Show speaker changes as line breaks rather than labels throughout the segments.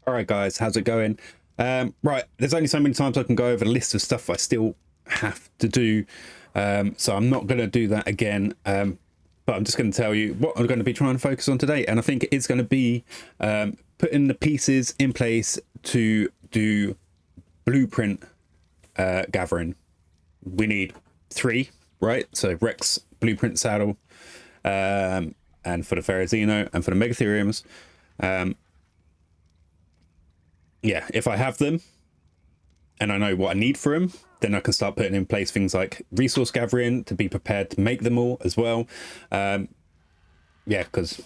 All right, guys, how's it going? Right, there's only so many times I can go over the list of stuff I still have to do, so I'm not going to do that again. But I'm just going to tell you what I'm going to be trying to focus on today, and I think it's going to be putting the pieces in place to do blueprint gathering. We need 3, right? So Rex blueprint saddle, and for the Ferrazino and for the Megatheriums. Yeah, if I have them and I know what I need for them, then I can start putting in place things like resource gathering to be prepared to make them all as well. Yeah, because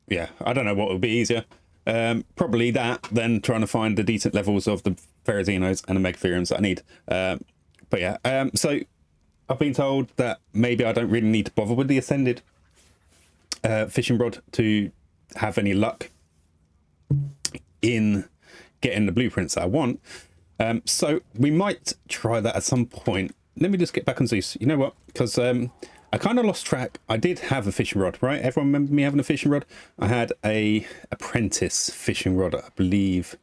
I don't know what would be easier. Probably that than trying to find the decent levels of the Ferrazinos and the Megatheriums that I need. But yeah, so I've been told that maybe I don't really need to bother with the Ascended fishing rod to have any luck in getting the blueprints that I want. So we might try that at some point. Let me just get back on Zeus. You know what? Because I kind of lost track. I did have a fishing rod, right? Everyone remember me having a fishing rod? I had a apprentice fishing rod, I believe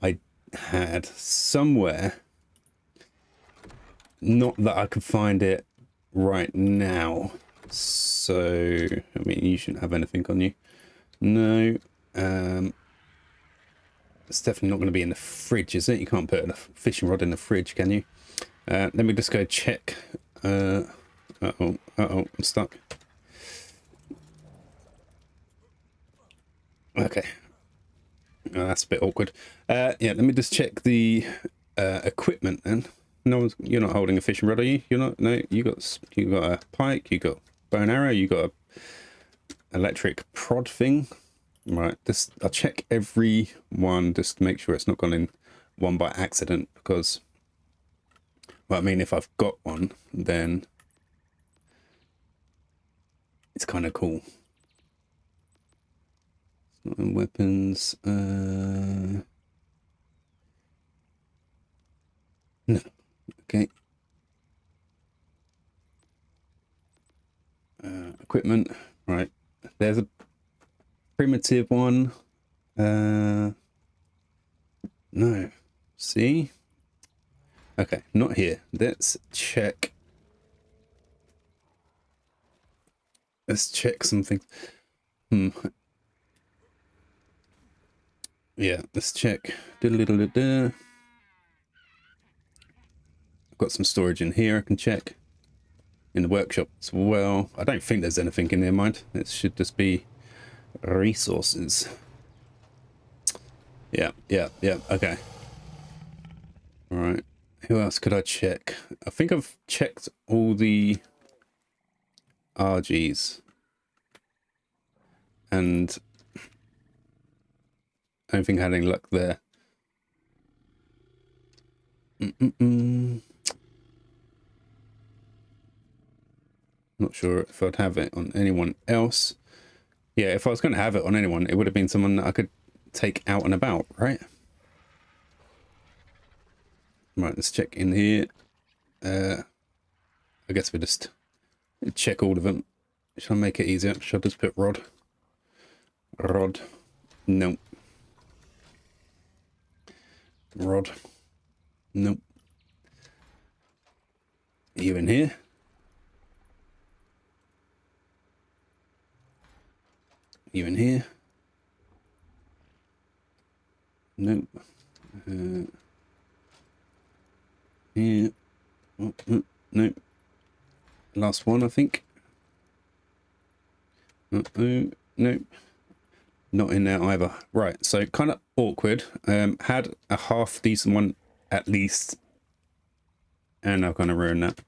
I had somewhere. Not that I could find it right now. So, I mean, you shouldn't have anything on you. No. It's definitely not going to be in the fridge, is it? You can't put a fishing rod in the fridge, can you? Let me just go check. Uh-oh, I'm stuck. Okay. Oh, that's a bit awkward. Yeah, let me just check the equipment then. No, you're not holding a fishing rod, are you? You're not? No, you got a pike, you got bow and arrow, you got a electric prod thing. Right, I'll check every one just to make sure it's not gone in one by accident, because, well, I mean, if I've got one, then it's kind of cool. It's not in weapons. No. Okay. Equipment. Right. There's a primitive one. No. See? Okay, not here. Let's check. Let's check something. Yeah, let's check. I've got some storage in here I can check. In the workshop as well. I don't think there's anything in there, mind. It should just be resources. Yeah, okay. All right, who else could I check? I think I've checked all the RGs, and I don't think I had any luck there. Not sure if I'd have it on anyone else. Yeah, if I was going to have it on anyone, it would have been someone that I could take out and about, right? Right, let's check in here. I guess we just check all of them. Shall I make it easier? Shall I just put rod? Rod. Nope. Rod. Nope. Are you in here? You in here? Nope. Here. Oh, nope. Last one, I think. Uh-oh. Nope. Not in there either. Right, so kind of awkward. Had a half decent one at least. And I've kind of ruined that.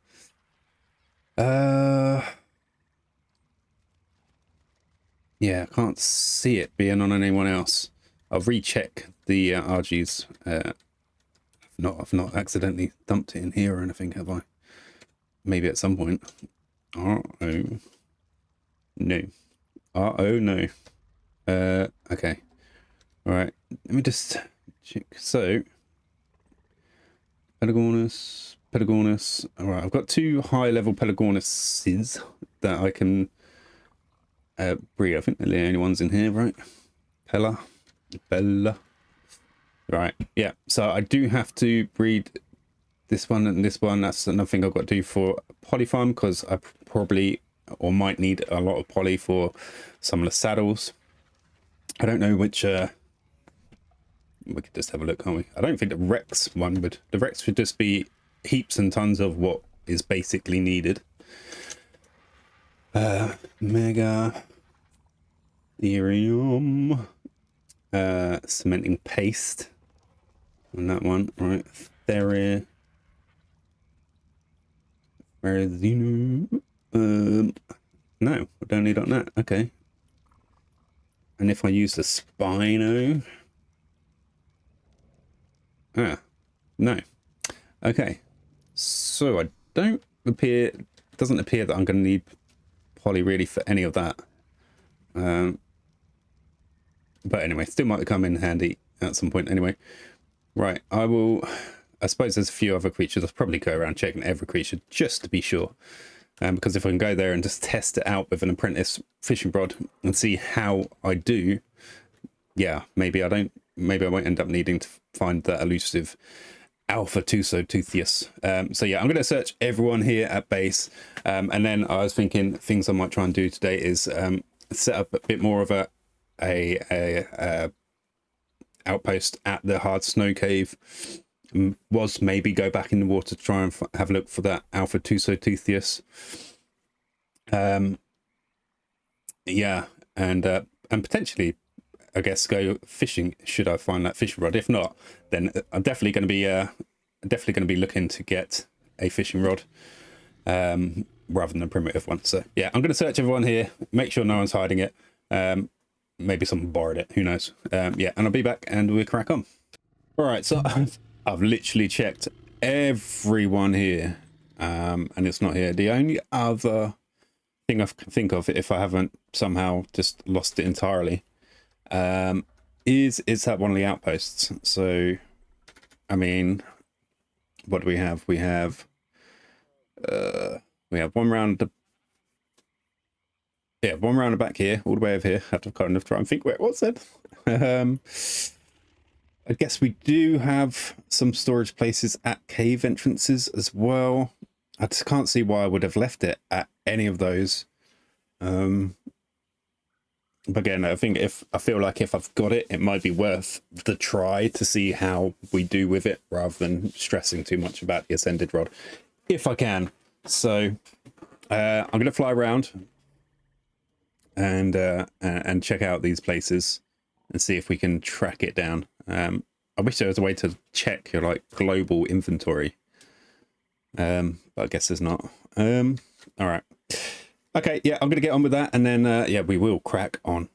Yeah, I can't see it being on anyone else. I'll recheck the RGs. I've not accidentally dumped it in here or anything, have I? Maybe at some point. Uh-oh. No. Uh-oh, no. Okay. All right. Let me just check. So, Pelagornis. All right, I've got 2 high-level Pelagornises that I can breed. I think they're the only ones in here, right? Pella. Bella. Right, yeah, so I do have to breed this one and this one. That's another thing I've got to do for poly farm, because I probably or might need a lot of poly for some of the saddles. I don't know which we could just have a look, can't we? I don't think the Rex one would. The Rex should just be heaps and tons of what is basically needed. Mega Ethereum, cementing paste on that one, right? Theria, Verazino. No, I don't need on that. Okay. And if I use the Spino, no. Okay. So I don't appear. Doesn't appear that I'm going to need poly really for any of that. But anyway, still might come in handy at some point anyway. Right, I suppose there's a few other creatures. I'll probably go around checking every creature just to be sure. Because if I can go there and just test it out with an apprentice fishing rod and see how I do, yeah, maybe I won't end up needing to find that elusive Alpha Tusoteutheus. So yeah, I'm going to search everyone here at base. And then I was thinking things I might try and do today is set up a bit more of a outpost at the hard snow cave. Was maybe go back in the water to try and have a look for that Alpha Tusoteutheus. Yeah, and potentially, I guess, go fishing should I find that fishing rod. If not, then I'm definitely going to be looking to get a fishing rod rather than a primitive one. So yeah, I'm going to search everyone here, make sure no one's hiding it. Maybe someone borrowed it, who knows. Yeah, and I'll be back and we'll crack on. All right, so I've literally checked everyone here, and it's not here. The only other thing I can think of, if I haven't somehow just lost it entirely, is that one of the outposts. So, I mean, what do we have? We have one round one round the back here, all the way over here. I have to kind of try and think where it was then. I guess we do have some storage places at cave entrances as well. I just can't see why I would have left it at any of those. But again, I feel like if I've got it, it might be worth the try to see how we do with it rather than stressing too much about the Ascended rod, if I can. So I'm going to fly around and check out these places and see if we can track it down. I wish there was a way to check your like global inventory, but I guess there's not. All right, okay, yeah, I'm gonna get on with that, and then yeah, we will crack on.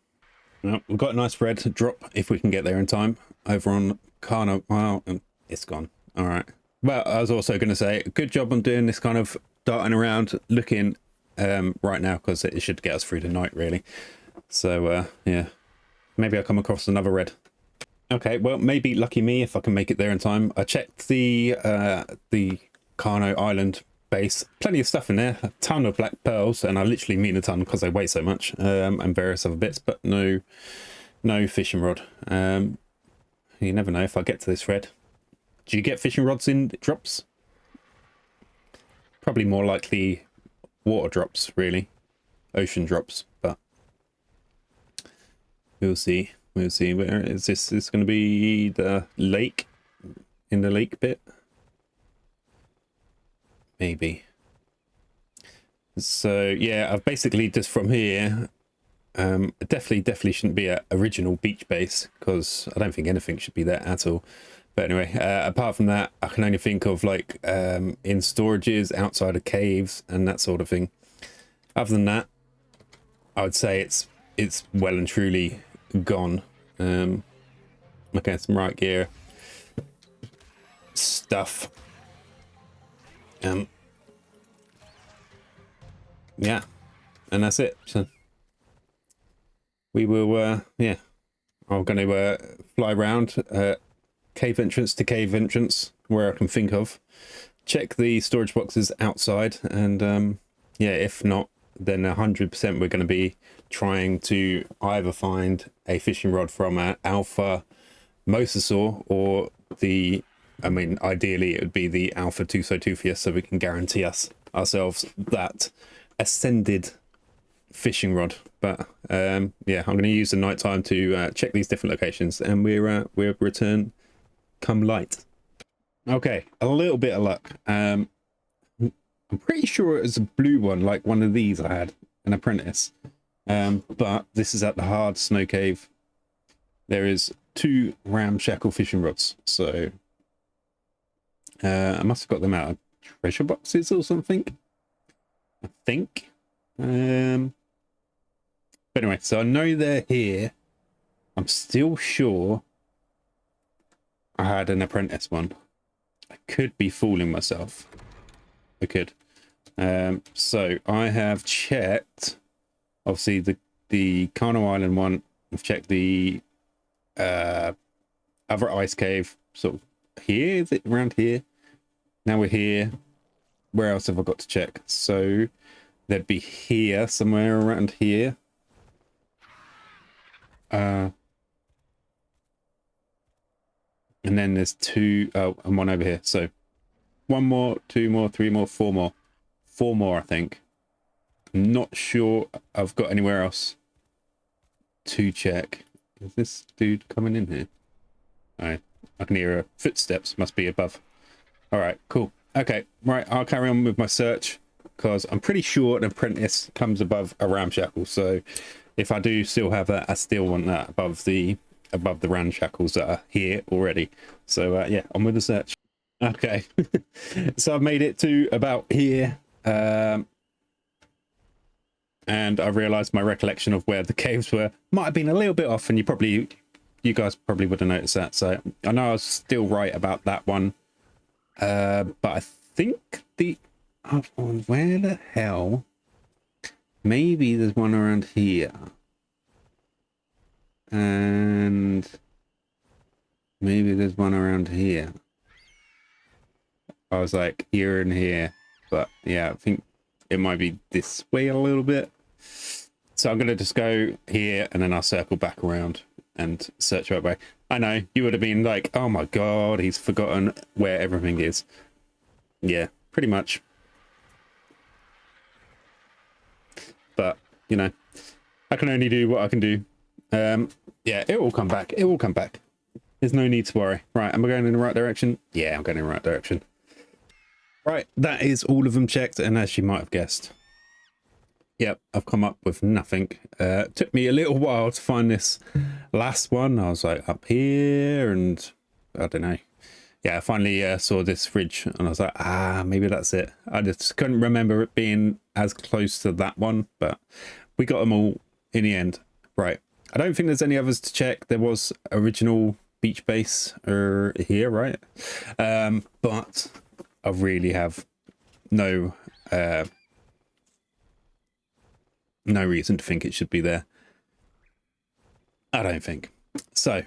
Well, we've got a nice red drop if we can get there in time over on Carno. Well, it's gone. All right. Well, I was also going to say, good job on doing this kind of darting around, looking right now, because it should get us through the night, really. So yeah, maybe I'll come across another red. Okay, well, maybe lucky me if I can make it there in time. I checked the Carno Island base. Plenty of stuff in there. A ton of black pearls, and I literally mean a ton because they weigh so much, and various other bits, but no fishing rod. You never know if I get to this red. Do you get fishing rods in drops? Probably more likely water drops, really. Ocean drops, but we'll see. We'll see. Where is this? Is going to be the lake? In the lake bit? Maybe. So yeah, I've basically just from here, definitely shouldn't be an original beach base, because I don't think anything should be there at all. But anyway, apart from that, I can only think of like in storages outside of caves and that sort of thing. Other than that, I would say it's well and truly gone. Okay, some right gear stuff. Yeah, and that's it. So we will yeah, I'm going to fly around cave entrance to cave entrance where I can think of, check the storage boxes outside, and yeah, if not, then 100% we're going to be trying to either find a fishing rod from an alpha mosasaur or the, I mean, ideally it would be the alpha Tusoteuthia, so we can guarantee ourselves that ascended fishing rod. But yeah, I'm going to use the night time to check these different locations, and we'll return come light. Okay, a little bit of luck. I'm pretty sure it was a blue one, like one of these I had, an apprentice. But this is at the hard snow cave. There is 2 ramshackle fishing rods, so I must have got them out of treasure boxes or something, I think. But anyway, so I know they're here. I'm still sure I had an apprentice one. I could be fooling myself. I could. So I have checked, obviously, the Kano Island one. I've checked the other ice cave, sort of here. Is it around here? Now we're here. Where else have I got to check? So they'd be here, somewhere around here. And then there's 2, oh, and 1 over here. So 1 more, 2 more, 3 more, 4 more. 4 more, I think. I'm not sure I've got anywhere else to check. Is this dude coming in here? Alright, I can hear footsteps. Must be above. Alright, cool. Okay, right, I'll carry on with my search, because I'm pretty sure an apprentice comes above a ramshackle. So if I do still have that, I still want that above the ramshackles that are here already. So yeah, on with the search. Okay, so I've made it to about here, and I realized my recollection of where the caves were might have been a little bit off, and you guys probably would have noticed that. So I know I was still right about that one, but I think the other one, where the hell, maybe there's one around here, and maybe there's one around here. I was like here and here, but yeah, I think it might be this way a little bit. So I'm going to just go here, and then I'll circle back around and search that way. I know you would have been like, oh my god, he's forgotten where everything is. Yeah, pretty much. But you know, I can only do what I can do. Yeah, it will come back. It will come back. There's no need to worry. Right, am I going in the right direction? Yeah, I'm going in the right direction. Right, that is all of them checked, and as you might have guessed, yep, I've come up with nothing. Took me a little while to find this last one. I was like up here, and I don't know. Yeah, I finally saw this fridge, and I was like, ah, maybe that's it. I just couldn't remember it being as close to that one, but we got them all in the end. Right, I don't think there's any others to check. There was original beach base here, right? But I really have no reason to think it should be there. I don't think so.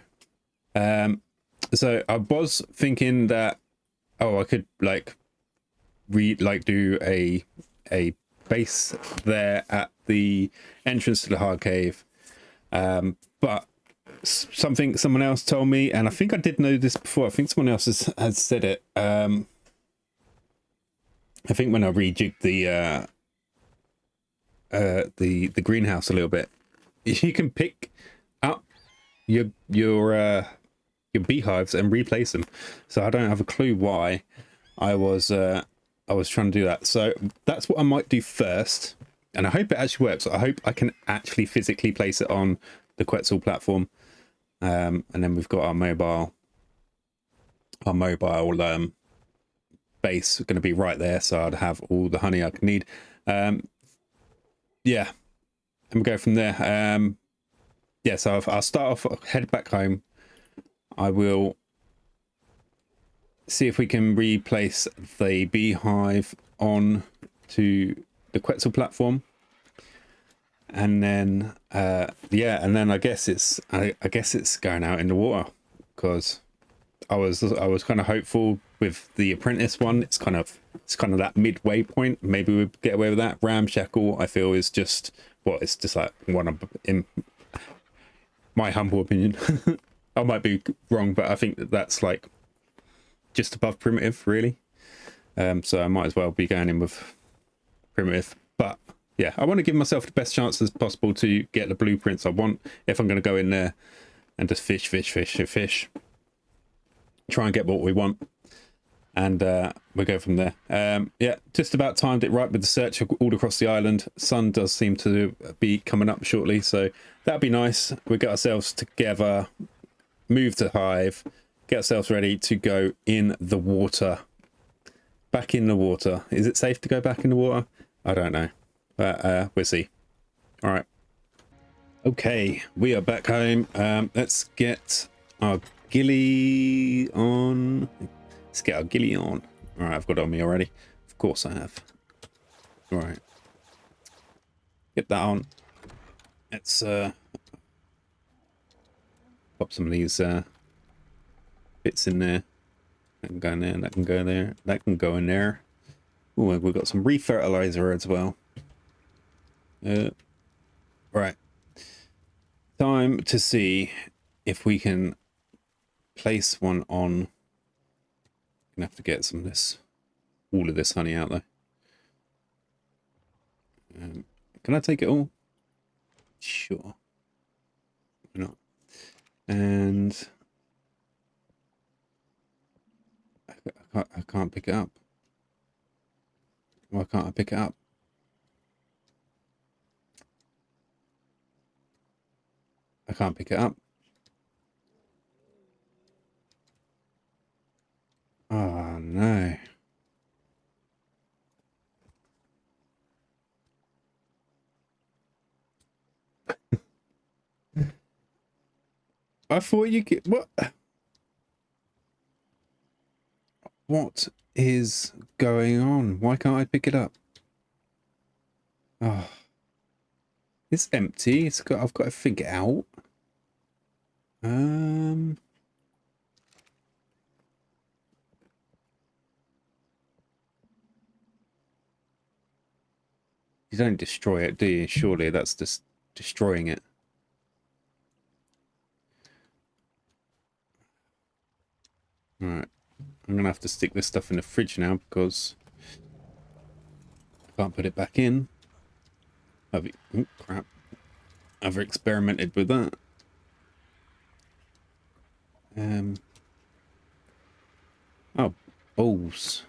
So I was thinking that, oh, I could do a base there at the entrance to the hard cave, but someone else told me, and I think I did know this before. I think someone else has said it. I think when I rejigged the greenhouse a little bit, you can pick up your beehives and replace them. So I don't have a clue why I was trying to do that. So that's what I might do first, and I hope it actually works. I hope I can actually physically place it on the Quetzal platform, and then we've got our mobile base going to be right there, so I'd have all the honey I can need. Yeah, and we'll go from there. Yeah, so I'll start off, head back home. I will see if we can replace the beehive on to the Quetzal platform, and then yeah, and then I guess it's going out in the water, because I was kind of hopeful with the apprentice one. It's kind of that midway point. Maybe we'd get away with that. Ramshackle, I feel, is just Well, it's just like one of, in my humble opinion. I might be wrong, but I think that that's like just above primitive, really. So I might as well be going in with primitive. But yeah, I want to give myself the best chance as possible to get the blueprints I want if I'm going to go in there and just fish, try and get what we want, and we'll go from there. Yeah, just about timed it right with the search all across the island. Sun does seem to be coming up shortly, so that'd be nice. We get ourselves together, move to hive, get ourselves ready to go in the water. Back in the water. Is it safe to go back in the water? I don't know, but we'll see. All right. Okay, we are back home. Let's get our ghillie on. Let's get our ghillie on. All right, I've got it on me already. Of course I have. All right. Get that on. Let's pop some of these bits in there. That can go in there, that can go there, that can go in there. Oh, we've got some refertilizer as well. Right. Time to see if we can place one on. Gonna have to get some of this, all of this honey out though. Can I take it all? Sure. Why not? And I can't pick it up. Why can't I pick it up? I can't pick it up. Oh no. I thought you could. What is going on? Why can't I pick it up? Oh, it's empty. I've got to figure it out. You don't destroy it, do you? Surely that's just destroying it. All right. I'm gonna have to stick this stuff in the fridge now because I can't put it back in. Oh crap. I've experimented with that. Oh, balls.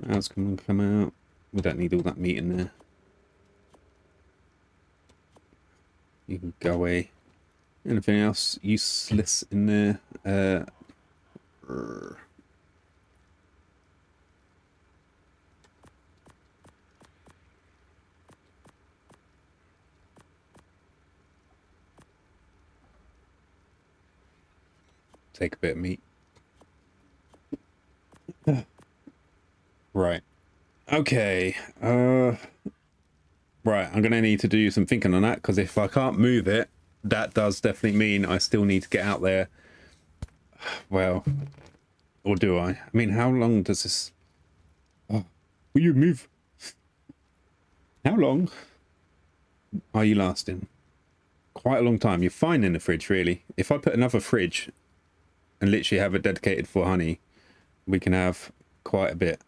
That's going to come out. We don't need all that meat in there. You can go away. Anything else useless in there? Take a bit of meat. Right. Okay. Right, I'm gonna need to do some thinking on that because if I can't move it, that does definitely mean I still need to get out there. Well, or do I? I mean, how long does this... Oh, will you move? How long are you lasting? Quite a long time. You're fine in the fridge, really. If I put another fridge and literally have it dedicated for honey, we can have quite a bit.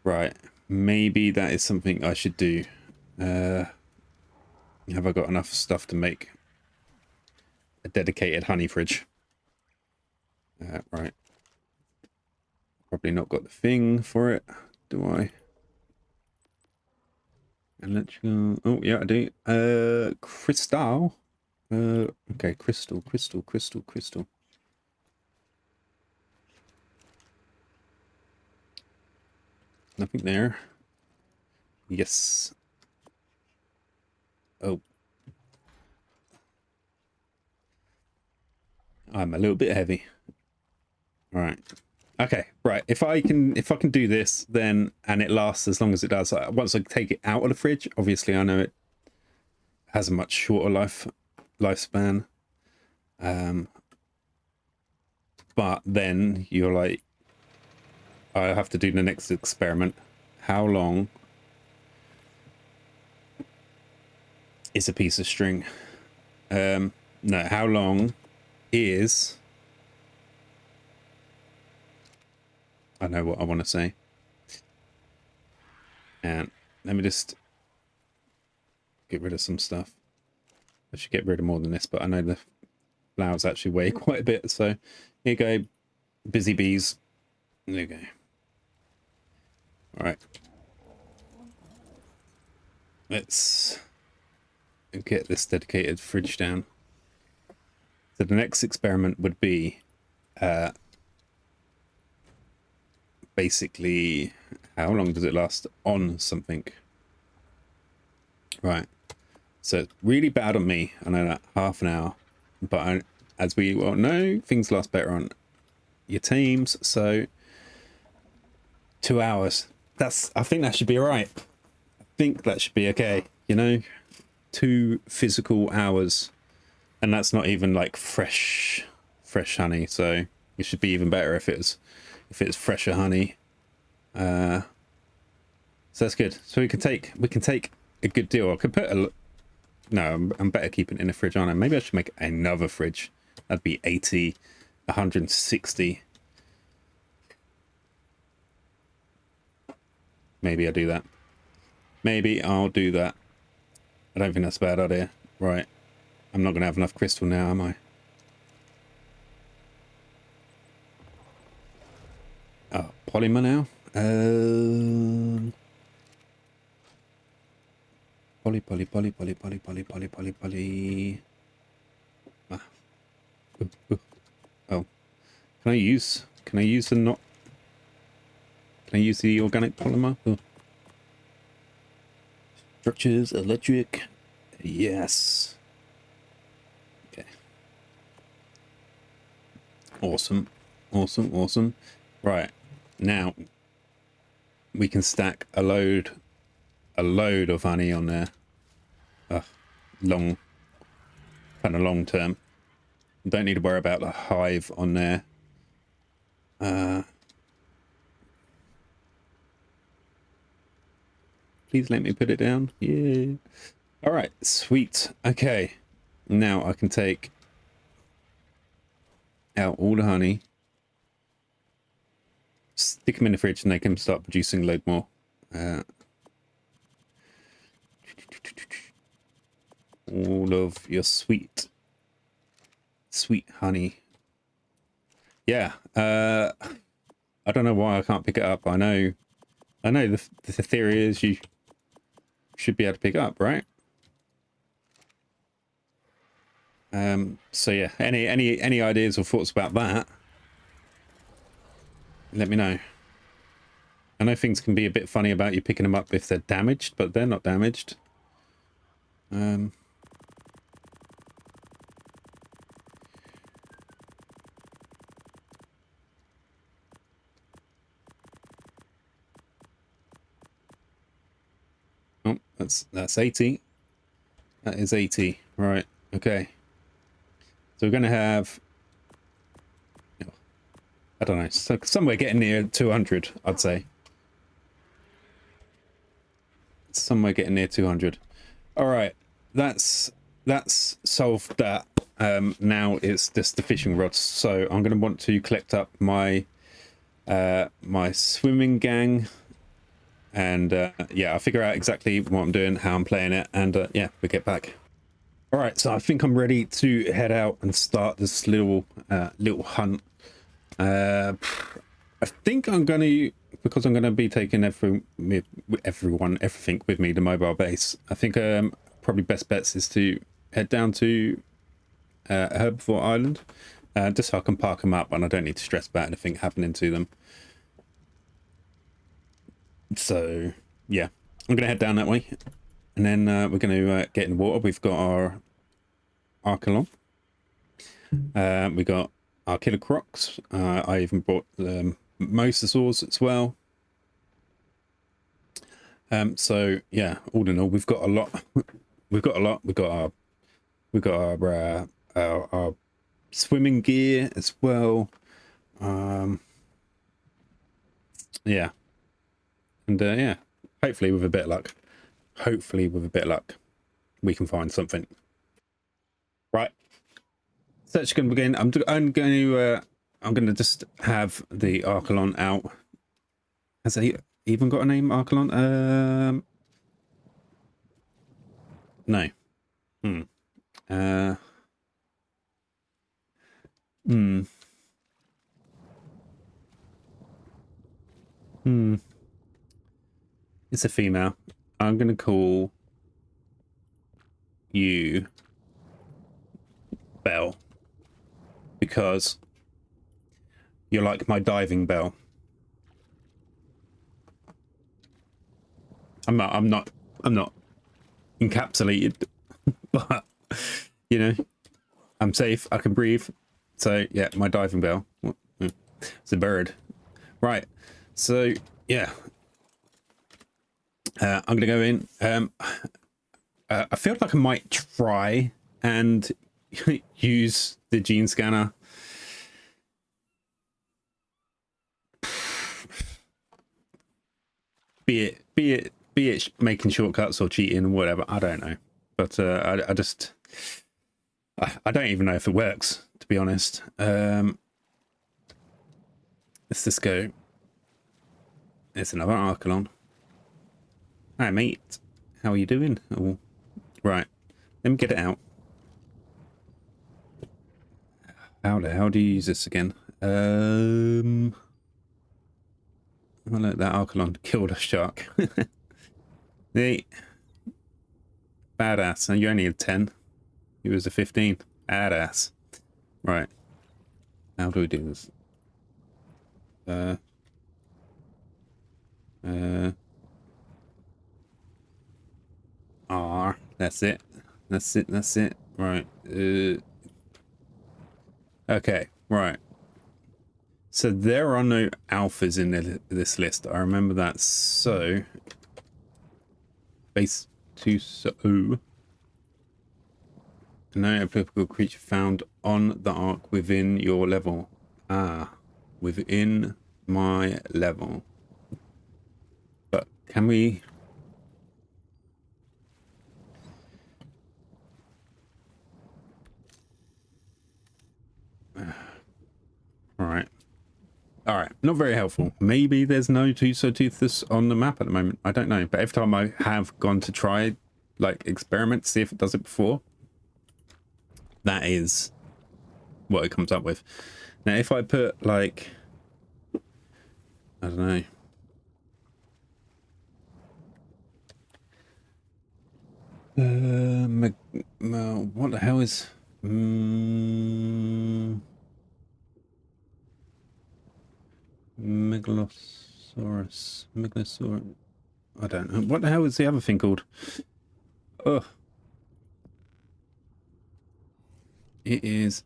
Right, maybe that is something I should do. Have I got enough stuff to make a dedicated honey fridge? Right. Probably not got the thing for it, do I? Electrical. Oh, yeah, I do. Crystal. Okay, crystal. Nothing there. Yes. Oh. I'm a little bit heavy. All right. Okay, right. If I can do this, then, and it lasts as long as it does. Once I take it out of the fridge, obviously I know it has a much shorter lifespan. But then you're like, I have to do the next experiment. How long is a piece of string? No, how long is... I know what I want to say. And let me just get rid of some stuff. I should get rid of more than this, but I know the flowers actually weigh quite a bit. So here you go, busy bees. There you go. All right. Let's get this dedicated fridge down. So the next experiment would be basically, how long does it last on something? Right. So it's really bad on me. I know that, half an hour. But as we well know, things last better on your tames. So 2 hours. I think that should be all right. I think that should be okay. You know, 2 physical hours. And that's not even like fresh honey. So it should be even better if it's fresher honey. So that's good. So we can take a good deal. I could put no, I'm better keeping it in the fridge, aren't I? Maybe I should make another fridge. That'd be 80, 160. Maybe I'll do that. Maybe I'll do that. I don't think that's a bad idea. Right. I'm not going to have enough crystal now, am I? Oh, polymer now. Poly. Ah. Oh, can I use the not? Can I use the organic polymer? Oh. Structures, electric. Yes. Okay. Awesome. Right. Now we can stack a load of honey on there. Long term. Don't need to worry about the hive on there. Please let me put it down. Yeah. All right, sweet. Okay, now I can take out all the honey, stick them in the fridge, and they can start producing a load more. All of your sweet honey. Yeah. I don't know why I can't pick it up. I know the theory is you should be able to pick it up, right? So yeah, any ideas or thoughts about that, let me know. I know things can be a bit funny about you picking them up if they're damaged, but they're not damaged. Oh, that's 80. That is 80. Right. Okay. So we're going to have, I don't know, somewhere getting near 200, I'd say. Somewhere getting near 200. All right. That's solved that. Now it's just the fishing rods. So I'm going to want to collect up my my swimming gang. And yeah, I'll figure out exactly what I'm doing, how I'm playing it, and yeah, we'll get back. All right, so I think I'm ready to head out and start this little hunt. I think I'm going to, because I'm going to be taking everything with me, the mobile base. I think probably best bets is to head down to Herbivore Island, just so I can park them up and I don't need to stress about anything happening to them. So yeah, I'm gonna head down that way, and then we're gonna get in the water. We've got our Ark along. We got our killer crocs. I even brought mosasaurs as well. So yeah, all in all, we've got a lot we've got a lot. We've got our swimming gear as well. Yeah, and yeah, hopefully with a bit of luck, we can find something. Right, search can begin. I'm going to just have the Archelon out. Has he even got a name, Archelon? No. It's a female. I'm going to call you Belle, because you're like my diving bell. I'm not encapsulated, but you know, I'm safe. I can breathe. So yeah, my diving bell. It's a bird, right? So yeah, I'm gonna go in. I feel like I might try and use the gene scanner. Be it making shortcuts or cheating or whatever. I don't know, but I just I don't even know if it works, to be honest. Let's just go. It's another Archelon. Hi mate, how are you doing? Oh, right, let me get it out. How the hell do you use this again? Oh look, that Archelon killed a shark. Hey, badass. And you only had 10. He was a 15. Badass. Right. How do we do this? R. That's it. That's it. That's it. Right. Okay. Right. So there are no alphas in this list. I remember that. So base 2. So no applicable creature found on the Ark within your level. Ah, within my level. But can we? All right, not very helpful. Maybe there's no Tusoteuthus on the map at the moment. I don't know. But every time I have gone to try, like, experiment, see if it does it before, that is what it comes up with. Now, if I put, like, I don't know. What the hell is... Megalosaurus. I don't know. What the hell is the other thing called? Oh. It is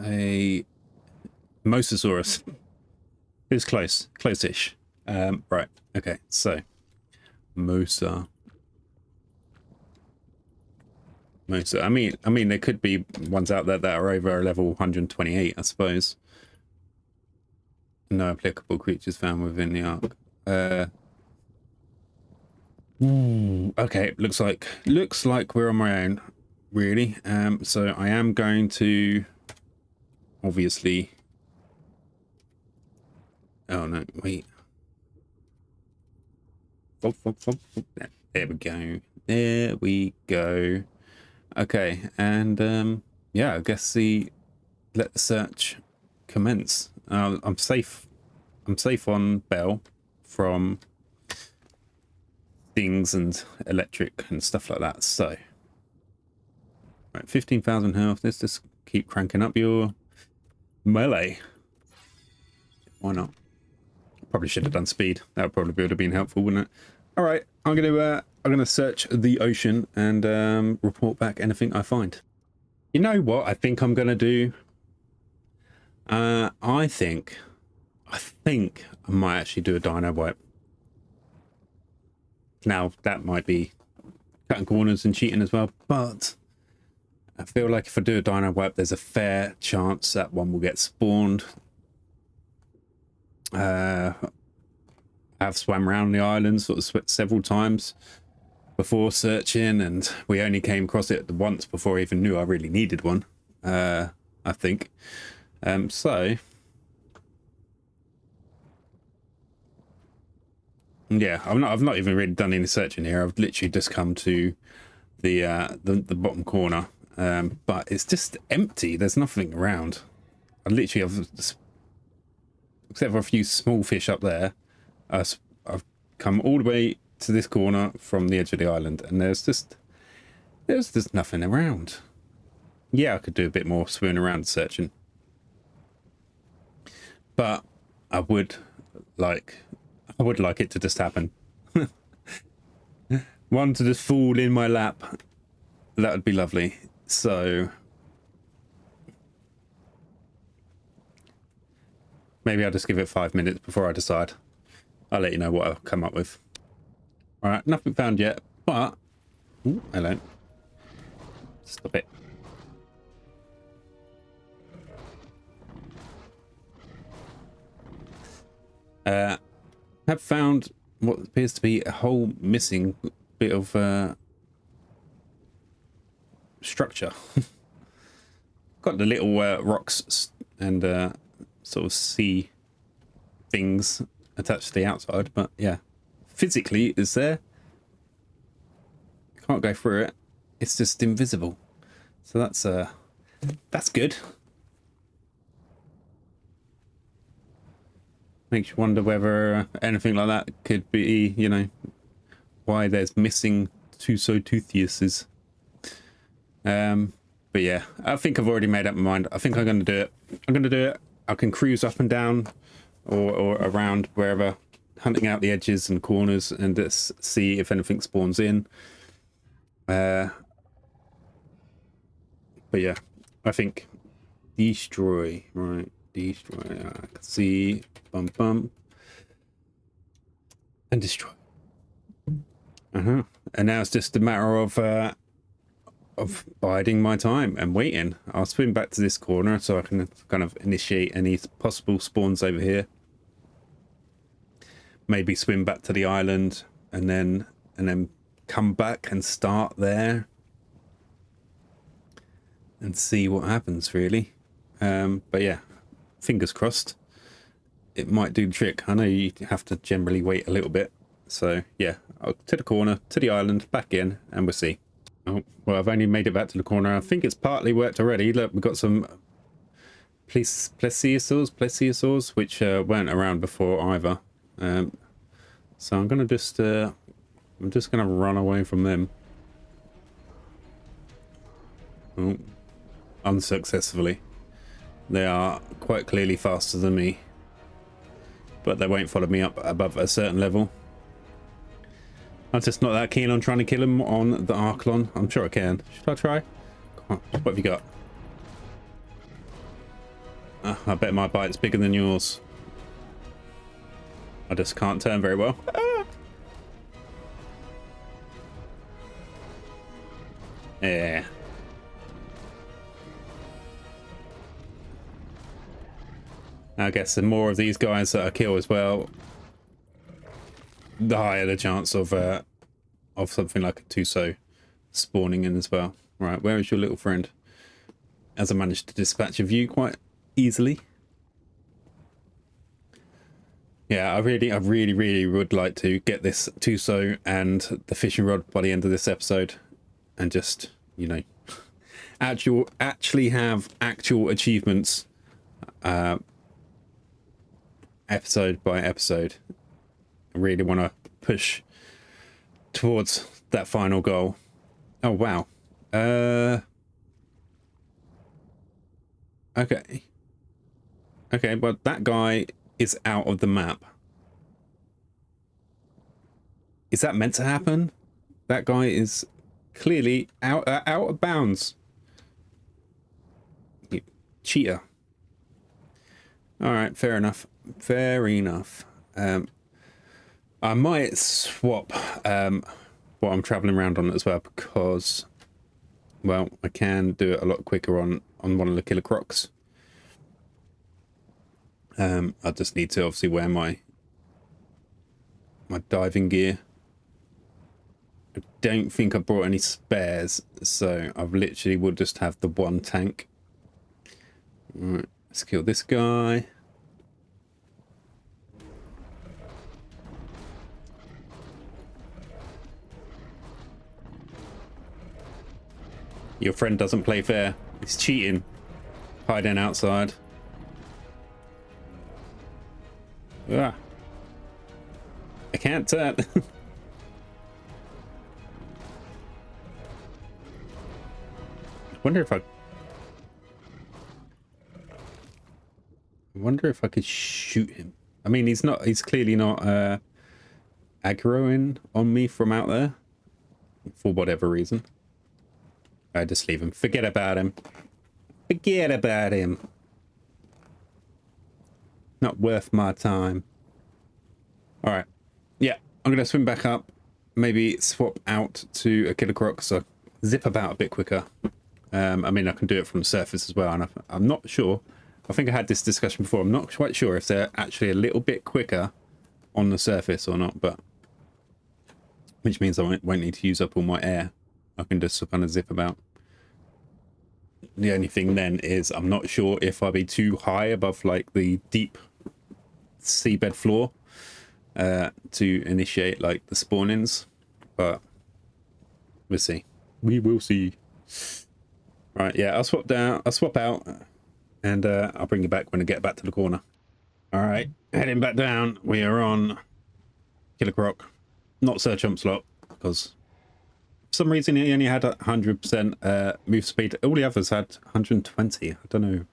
a Mosasaurus. It's close-ish. Right. Okay. So, Mosa. I mean, there could be ones out there that are over level 128, I suppose. No applicable creatures found within the Ark. Okay, looks like we're on my own, really. So I am going to obviously. Oh no, wait. There we go. There we go. Okay, and yeah, I guess let the search commence. I'm safe on Bell from things and electric and stuff like that. So, right, 15,000 health. Let's just keep cranking up your melee. Why not? Probably should have done speed. That would have been helpful, wouldn't it? All right, I'm gonna search the ocean and report back anything I find. You know what I think I'm gonna do? I think I might actually do a dino wipe. Now that might be cutting corners and cheating as well, but I feel like if I do a dino wipe, there's a fair chance that one will get spawned. I've swam around the island sort of several times before searching, and we only came across it once before I even knew I really needed one. I think. So yeah, I've not even really done any searching here. I've literally just come to the bottom corner, but it's just empty. There's nothing around. Except for a few small fish up there, I've come all the way to this corner from the edge of the island, and there's just nothing around. Yeah, I could do a bit more swimming around searching, but I would like it to just happen. One to just fall in my lap. That would be lovely. So maybe I'll just give it 5 minutes before I decide. I'll let you know what I'll come up with. All right, nothing found yet, but ooh, hello. Stop it. Have found what appears to be a whole missing bit of structure. Got the little rocks and sort of sea things attached to the outside, but yeah, physically it's there. Can't go through it. It's just invisible. So that's good. Makes you wonder whether anything like that could be, you know, why there's missing Tusoteutheuses. But yeah, I think I've already made up my mind. I think I'm going to do it. I can cruise up and down or around wherever, hunting out the edges and corners and just see if anything spawns in. But yeah, I think destroy, right? Destroy. I can see bum and destroy. And now it's just a matter of biding my time and waiting. I'll swim back to this corner so I can kind of initiate any possible spawns over here. Maybe swim back to the island and then come back and start there and see what happens, really. But yeah, fingers crossed it might do the trick. I know you have to generally wait a little bit, so yeah, I'll to the corner, to the island, back in, and we'll see. Oh well, I've only made it back to the corner. I think it's partly worked already. Look, we've got some plesiosaurs which weren't around before either. So I'm gonna just gonna run away from them. Oh, unsuccessfully. They are quite clearly faster than me, but they won't follow me up above a certain level. I'm just not that keen on trying to kill them on the Arklon. I'm sure I can. Should I try? Come on, what have you got? I bet my bite's bigger than yours. I just can't turn very well. Yeah. I guess the more of these guys that I kill as well, the higher the chance of something like a Tuso spawning in as well. Right, where is your little friend? As I managed to dispatch of you quite easily. Yeah, I really would like to get this Tuso and the fishing rod by the end of this episode, and just, you know, actually have actual achievements, episode by episode. I really want to push towards that final goal. Oh wow. Okay, well that guy is out of the map. Is that meant to happen? That guy is clearly out of bounds. You cheater. All right, fair enough. Fair enough. I might swap one what I'm traveling around on as well, because, well, I can do it a lot quicker on one of the killer crocs. I just need to obviously wear my diving gear. I don't think I brought any spares, so I literally will just have the one tank. Alright, let's kill this guy. Your friend doesn't play fair. He's cheating. Hiding outside. Ah. I can't turn. wonder if I could shoot him. I mean, he's clearly not aggroing on me from out there for whatever reason. I just leave him. Forget about him. Forget about him. Not worth my time. All right. Yeah, I'm gonna swim back up. Maybe swap out to a killer croc so I zip about a bit quicker. I mean, I can do it from the surface as well, and I'm not sure. I think I had this discussion before. I'm not quite sure if they're actually a little bit quicker on the surface or not, but which means I won't need to use up all my air. I can just kind of zip about. The only thing then is I'm not sure if I'll be too high above like the deep seabed floor to initiate like the spawn-ins, but we'll see. We will see. Right, yeah, I'll swap out, and I'll bring you back when I get back to the corner. All right, heading back down. We are on Killer Croc, not Sir Chumpslot, because for some reason he only had 100% move speed. All the others had 120. I don't know.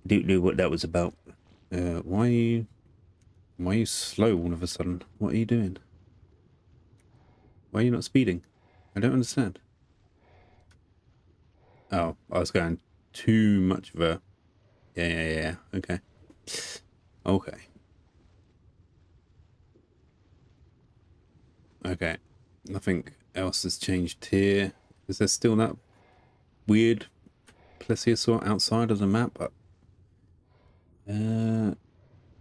Don't know what that was about. Why are you slow all of a sudden? What are you doing? Why are you not speeding? I don't understand. Oh, I was going too much of a... Yeah. Okay. Okay. Nothing else has changed here. Is there still that weird plesiosaur outside of the map? You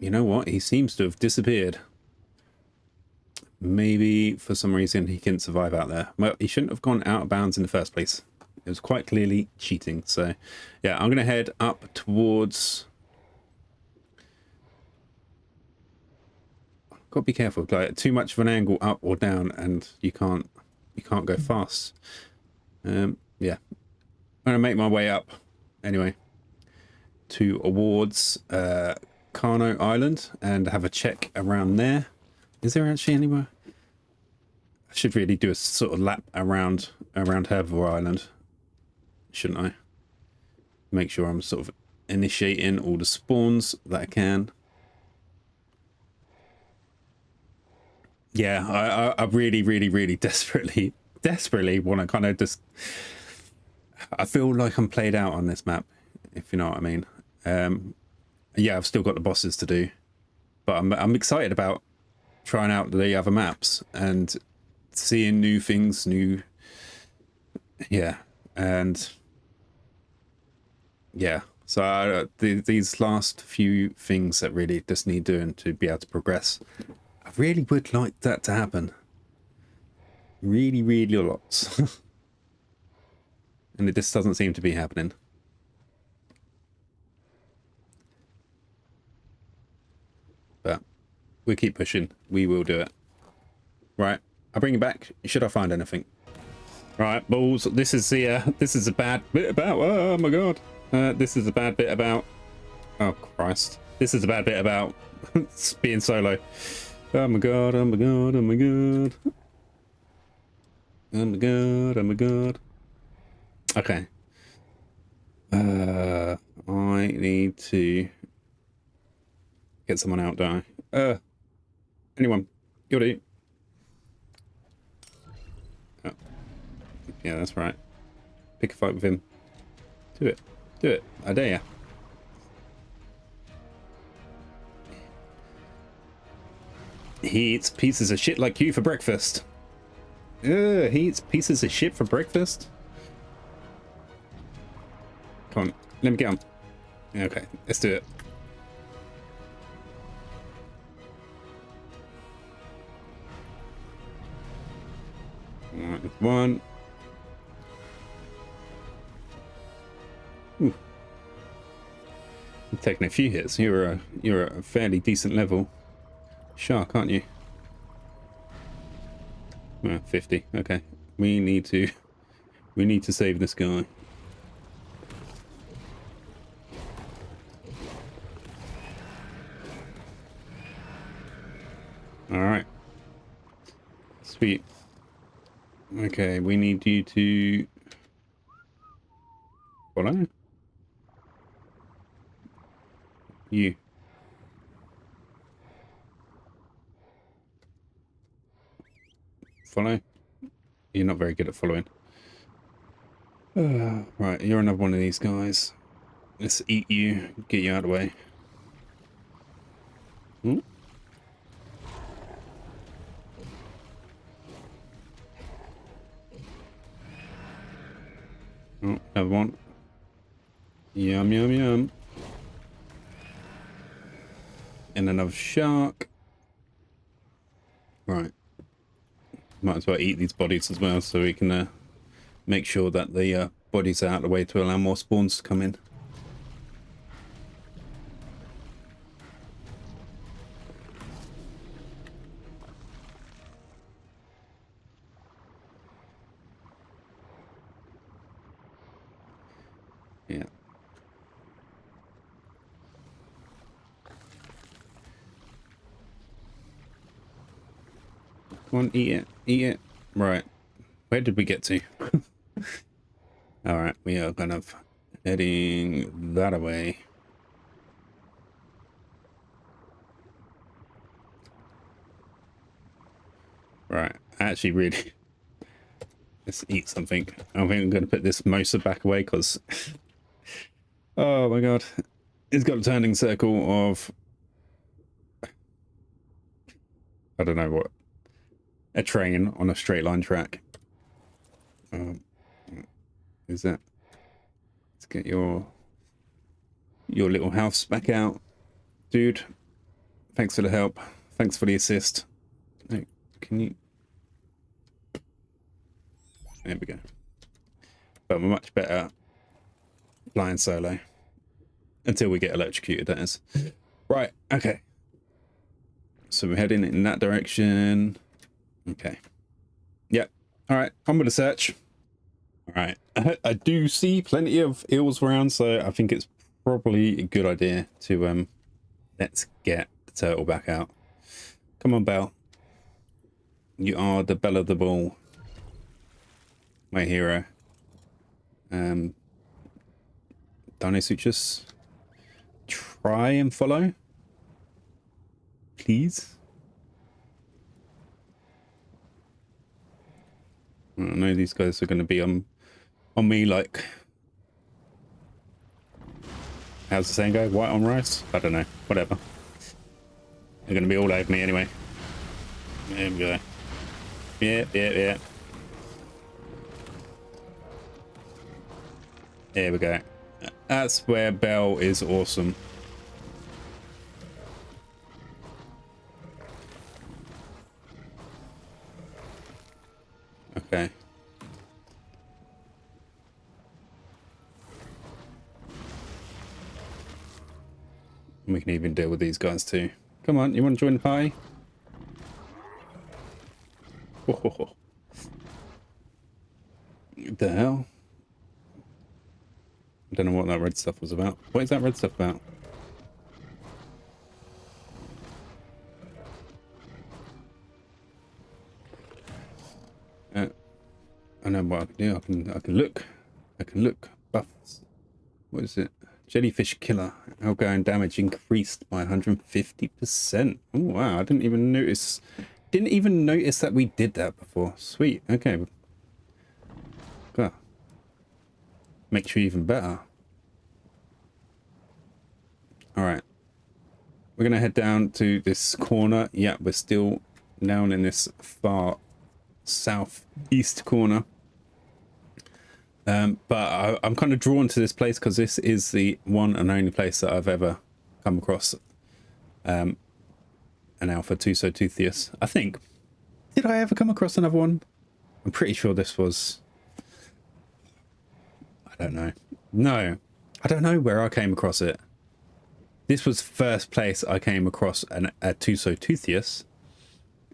know what? He seems to have disappeared. Maybe for some reason he couldn't survive out there. Well, he shouldn't have gone out of bounds in the first place. It was quite clearly cheating. So, yeah, I'm going to head up towards... Got to be careful. Like, too much of an angle up or down, and you can't go fast. Yeah, I'm going to make my way up anyway towards Carno Island and have a check around there. Is there actually anywhere? I should really do a sort of lap around Herbivore Island, shouldn't I? Make sure I'm sort of initiating all the spawns that I can. Yeah, I really desperately want to kind of just... I feel like I'm played out on this map, if you know what I mean. Yeah, I've still got the bosses to do, but I'm excited about trying out the other maps and seeing new things, so these last few things that really just need doing to be able to progress, I really would like that to happen. Really a lot. And it just doesn't seem to be happening. But we keep pushing. We will do it. Right, I'll bring you back. Should I find anything? Right, balls. This is a bad bit about. Oh my god. This is a bad bit about. Oh Christ. This is a bad bit about being solo. Oh my god. Okay. I need to get someone out, don't I? Anyone. You'll do. Oh. Yeah, that's right. Pick a fight with him. Do it. I dare ya. He eats pieces of shit like you for breakfast. He eats pieces of shit for breakfast. Come on, let me get him. Okay, let's do it. Alright, one. Ooh. You're taking a few hits. You're a fairly decent level shark, aren't you? 50. Okay, we need to save this guy. All right, sweet. Okay, we need you to follow. You. Follow. You're not very good at following. Right, you're another one of these guys. Let's eat you, get you out of the way. Hmm? Oh, another one. Yum, yum, yum. And another shark. Right. Might as well eat these bodies as well so we can make sure that the bodies are out of the way to allow more spawns to come in. Yeah. Come on, eat it, eat it. Right. Where did we get to? Alright, we are kind of heading that away. Right, actually really... Let's eat something. I think I'm going to put this Mosa back away because... oh my god. It's got a turning circle of... I don't know what. A train on a straight line track. Is that... Let's get your little house back out. Dude, thanks for the help. Thanks for the assist. Hey, can you... There we go. But we're much better flying solo. Until we get electrocuted, that is. Right, okay. So we're heading in that direction. Okay. Yep. Alright, on with the search. Alright. I do see plenty of eels around, so I think it's probably a good idea to let's get the turtle back out. Come on, Belle. You are the belle of the ball. My hero. Dinosaurs, try and follow. Please. I know these guys are going to be on me like... How's the saying go? White on rice? I don't know. Whatever. They're going to be all over me anyway. There we go. Yeah. There we go. That's where Belle is awesome. Okay. We can even deal with these guys too. Come on, you want to join the party? Oh. What the hell? I don't know what that red stuff was about. What is that red stuff about? I know what I can do. I can look. Buffs. What is it? Jellyfish killer. Outgoing damage increased by 150%. Oh wow! I didn't even notice. Didn't even notice that we did that before. Sweet. Okay. God. Makes you even better. All right. We're gonna head down to this corner. Yeah, we're still down in this far southeast corner. But I'm kind of drawn to this place because this is the one and only place that I've ever come across an Alpha Tusoteutheus. I think. Did I ever come across another one? I'm pretty sure this was... I don't know. No, I don't know where I came across it. This was the first place I came across a Tusoteutheus,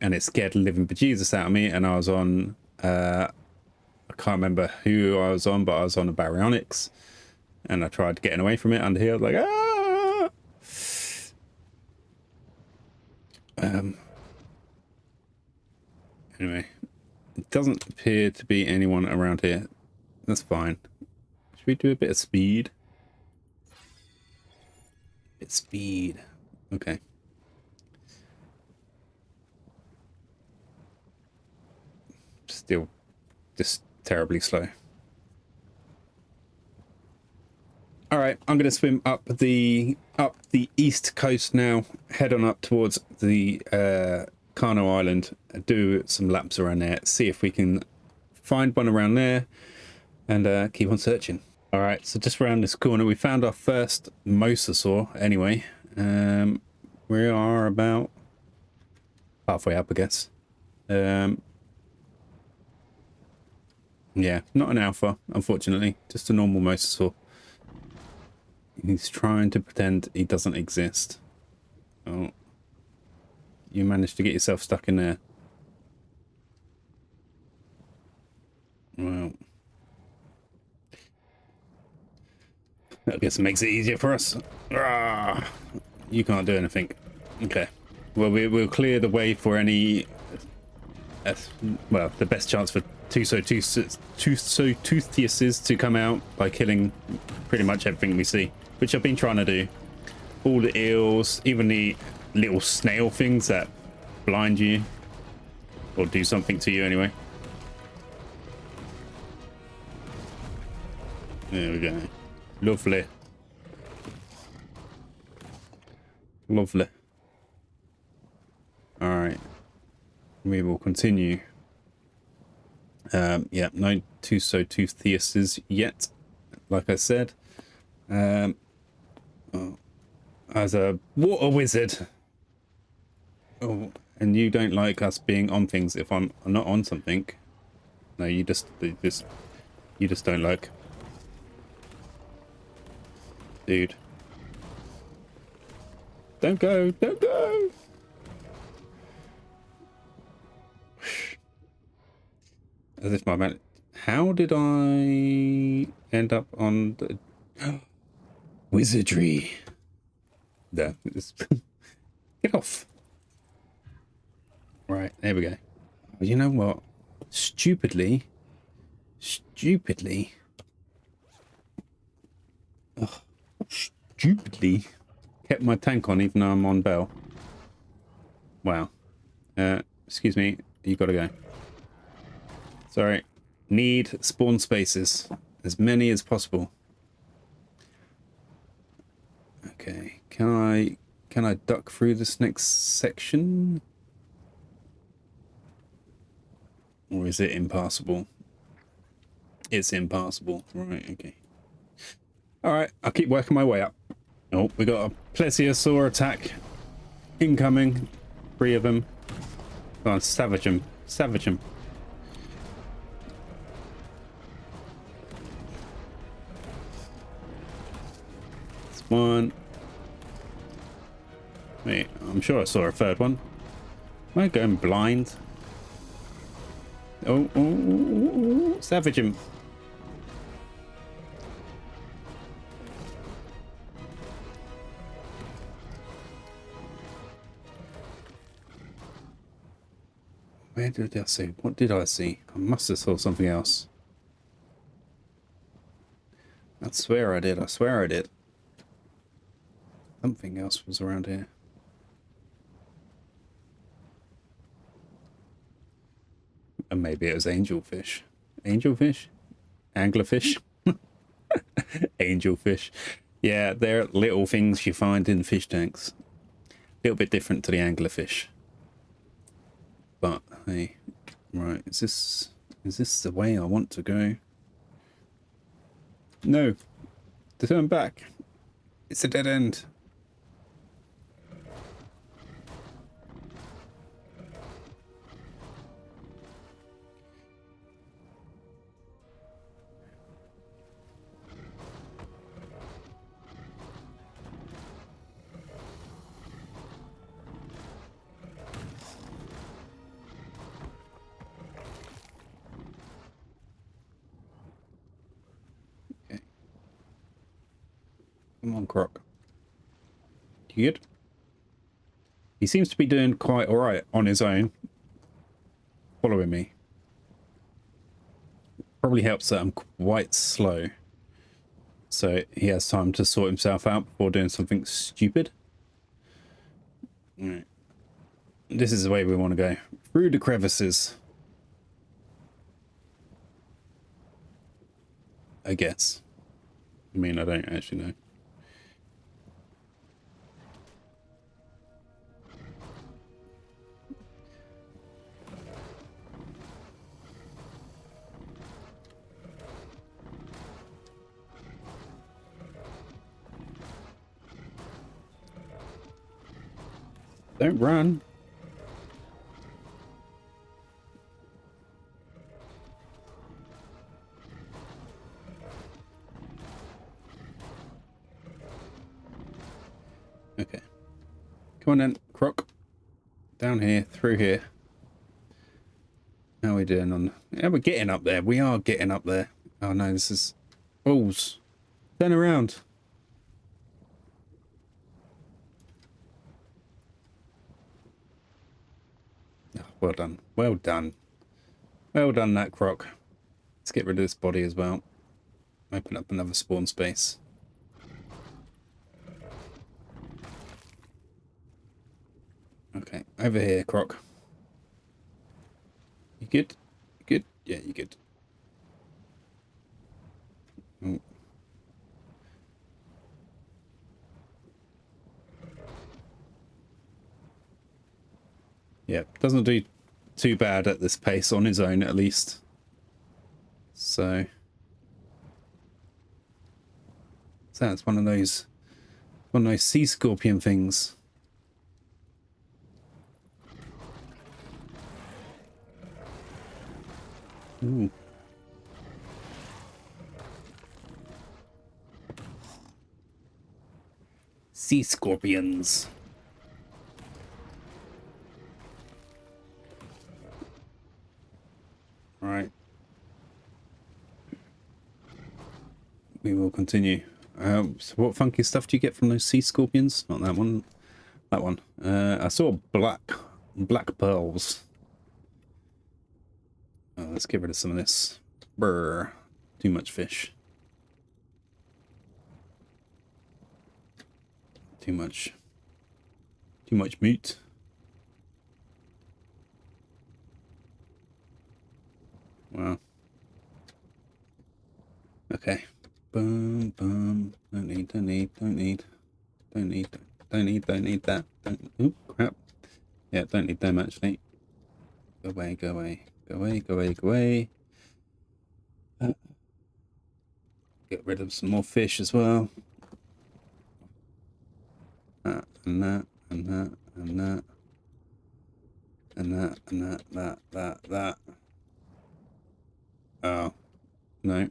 and it scared the living bejesus out of me, and I was on... I can't remember who I was on, but I was on a baryonyx, and I tried getting away from it under here. I was like, ah! Anyway, it doesn't appear to be anyone around here. That's fine. Should we do a bit of speed? It's speed. Okay. Still just terribly slow. All right, I'm going to swim up the east coast now, head on up towards the Kano Island, do some laps around there, see if we can find one around there, and keep on searching. All right, so just around this corner, we found our first mosasaur. Anyway, we are about halfway up, I guess. Yeah, not an alpha, unfortunately, just a normal mosasaur. He's trying to pretend he doesn't exist. Oh, you managed to get yourself stuck in there. Well, I guess it makes it easier for us. Ah, you can't do anything. Okay. Well, we'll clear the way for any... well, the best chance for Tusoteutheuses to come out by killing pretty much everything we see, which I've been trying to do. All the eels, even the little snail things that blind you or do something to you anyway. There we go. Lovely. Lovely. All right. We will continue. Yeah, no Tusoteutheuses yet, like I said. Oh, as a water wizard. Oh, and you don't like us being on things if I'm not on something. No, you just don't like. Dude. Don't go, don't go. As if my man... How did I end up on the... Wizardry. There. Get off. Right, there we go. You know what? Stupidly... Ugh, stupidly kept my tank on even though I'm on bell. Wow. Excuse me, you gotta go. Sorry. Need spawn spaces. As many as possible. Okay. Can I duck through this next section? Or is it impassable? It's impassable. Right, okay. Alright, I'll keep working my way up. Oh, we got a plesiosaur attack. Incoming. 3 of them. Go on, savage them. Savage them. One. Wait, I'm sure I saw a third one. Am I going blind? Oh, savage him. Where did I see? What did I see? I must have saw something else. I swear I did. I swear I did. Something else was around here. And maybe it was angelfish. Angelfish? Anglerfish? Angelfish. Yeah, they're little things you find in fish tanks. A little bit different to the anglerfish. But hey, Right, is this the way I want to go? No. To turn back. It's a dead end. Okay. Come on, Croc. You good? He seems to be doing quite alright on his own. Following me. Probably helps that I'm quite slow. So he has time to sort himself out before doing something stupid. Alright. This is the way we want to go. Through the crevices. I guess. I mean, I don't actually know. Don't run. Okay. Come on then, Croc. Down here, through here. How are we doing on... Yeah, we're getting up there. We are getting up there. Oh no, this is... Balls. Turn around. Oh, well done. Well done. Well done, that Croc. Let's get rid of this body as well. Open up another spawn space. Okay, over here, Croc. You good? You good? Yeah, you good. Oh. Yeah, doesn't do too bad at this pace on his own, at least. So it's one of those sea scorpion things. Ooh. Sea scorpions. Right. We will continue. So what funky stuff do you get from those sea scorpions? Not that one. That one. I saw black pearls. Oh, let's get rid of some of this. Brr. Too much fish. Too much meat. Wow. Okay. Boom, boom. Don't need that. Oop, crap. Yeah, don't need them actually. Go away. Get rid of some more fish as well. That. Oh, no.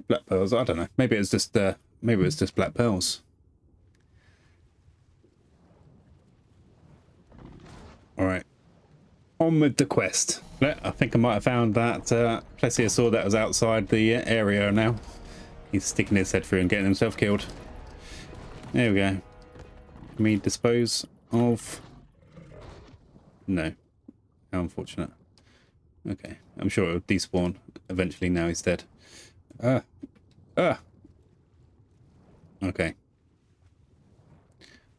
Black pearls, I don't know. Maybe it's just black pearls. Alright. On with the quest. I think I might have found that plesiosaur that was outside the area now. He's sticking his head through and getting himself killed. There we go. Can we dispose of... No. How unfortunate. Okay. I'm sure it'll despawn eventually now he's dead. Okay.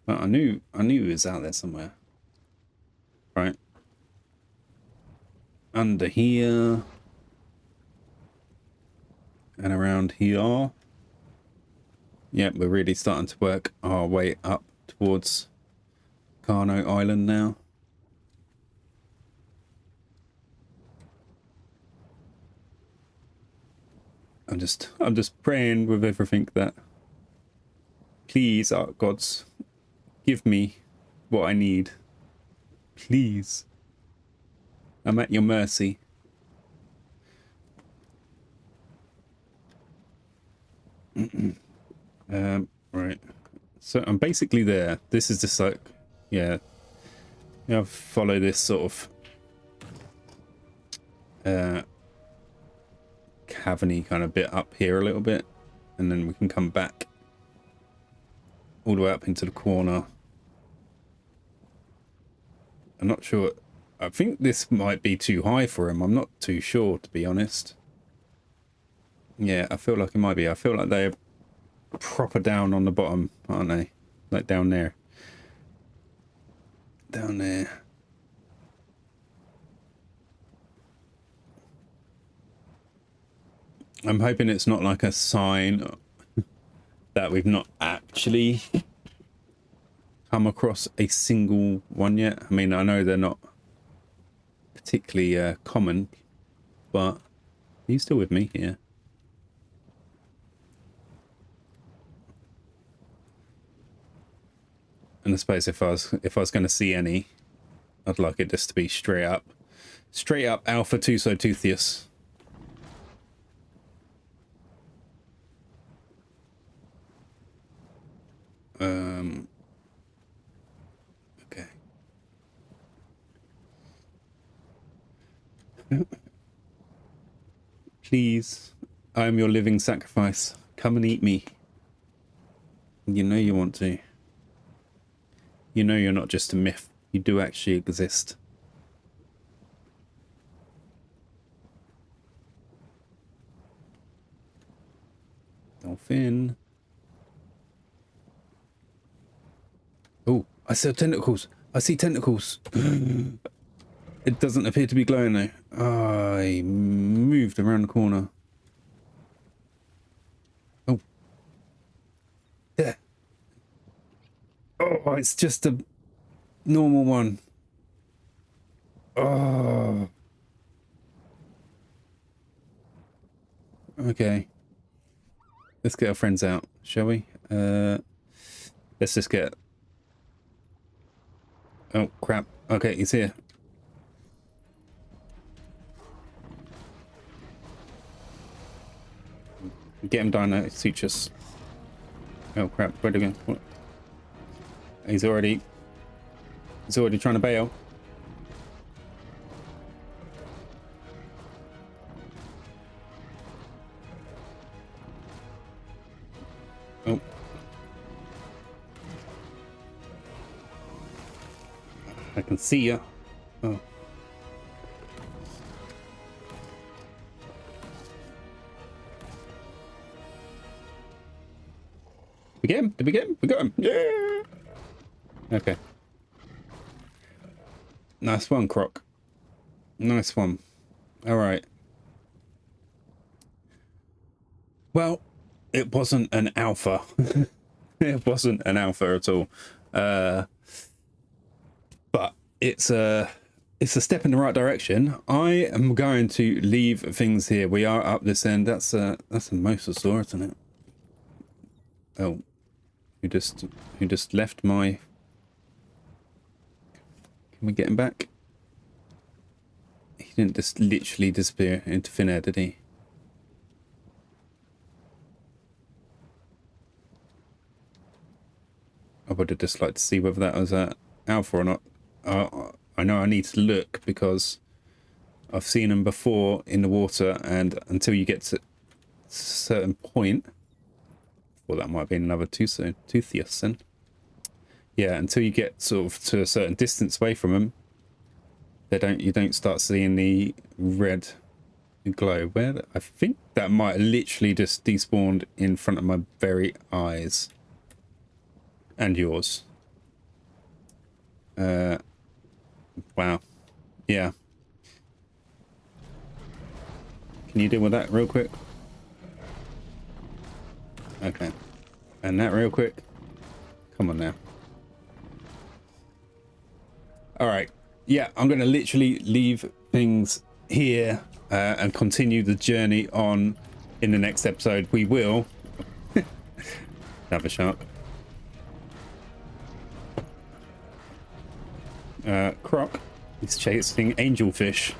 Well, I knew he was out there somewhere. Right. Under here. And around here. Yep, we're really starting to work our way up towards Carno Island now. I'm just praying with everything that, please, Ark gods, give me what I need. Please. I'm at your mercy. Right. So I'm basically there. This is just like, yeah. I'll follow this sort of cavern-y kind of bit up here a little bit, and then we can come back all the way up into the corner. I'm not sure. I think this might be too high for him. I'm not too sure, to be honest. Yeah, I feel like it might be. I feel like they're proper down on the bottom, aren't they? Like down there. Down there. I'm hoping it's not like a sign that we've not actually come across a single one yet. I mean, I know they're not particularly common, but are you still with me? Yeah. And I suppose if I was going to see any, I'd like it just to be straight up Alpha Tusoteutheus. Okay. Please, I am your living sacrifice. Come and eat me. You know you want to. You know you're not just a myth. You do actually exist. Dolphin. Oh, I see tentacles. I see tentacles. It doesn't appear to be glowing though. I moved around the corner. Oh. There. Oh, it's just a normal one. Oh. Okay. Let's get our friends out, shall we? Let's just get... Oh, crap. Okay, he's here. Get him down, sutures. Oh, crap. Where'd he go? What? He's already trying to bail. Oh. I can see you. Oh. We get him? Did we get him? We got him. Yeah. Okay. Nice one, Croc. Nice one. All right. Well, it wasn't an alpha. It wasn't an alpha at all. But it's a step in the right direction. I am going to leave things here. We are up this end. That's a mosasaur, isn't it? Oh, who just left my... Can we get him back? He didn't just literally disappear into thin air, did he? I would have just liked to see whether that was a alpha or not. I know I need to look because I've seen them before in the water, and until you get to a certain point, well, that might be another Tusoteutheus then. Yeah, until you get sort of to a certain distance away from them, you don't start seeing the red glow. Where I think that might have literally just despawned in front of my very eyes. And yours. Wow. Yeah. Can you deal with that real quick? Okay. And that real quick. Come on now. Alright. Yeah, I'm going to literally leave things here and continue the journey on in the next episode, we will have a shark. Croc is chasing angelfish.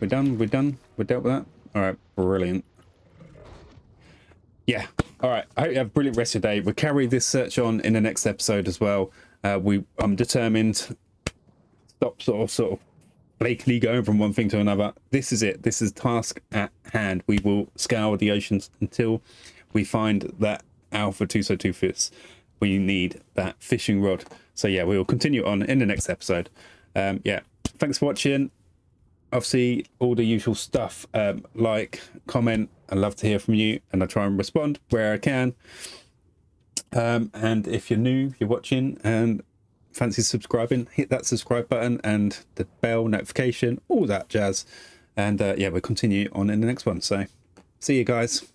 We're done. We're done. We're dealt with that. All right, brilliant. Yeah. All right. I hope you have a brilliant rest of your day. We'll carry this search on in the next episode as well. I'm determined to stop sort of blakely going from one thing to another. This is it. This is task at hand. We will scour the oceans until we find that alpha tooths. We need that fishing rod. So yeah, we will continue on in the next episode. Yeah, thanks for watching. Obviously, all the usual stuff, like, comment. I love to hear from you, and I try and respond where I can. And if you're new, you're watching and fancy subscribing, hit that subscribe button and the bell notification, all that jazz. And yeah, we'll continue on in the next one. So see you guys.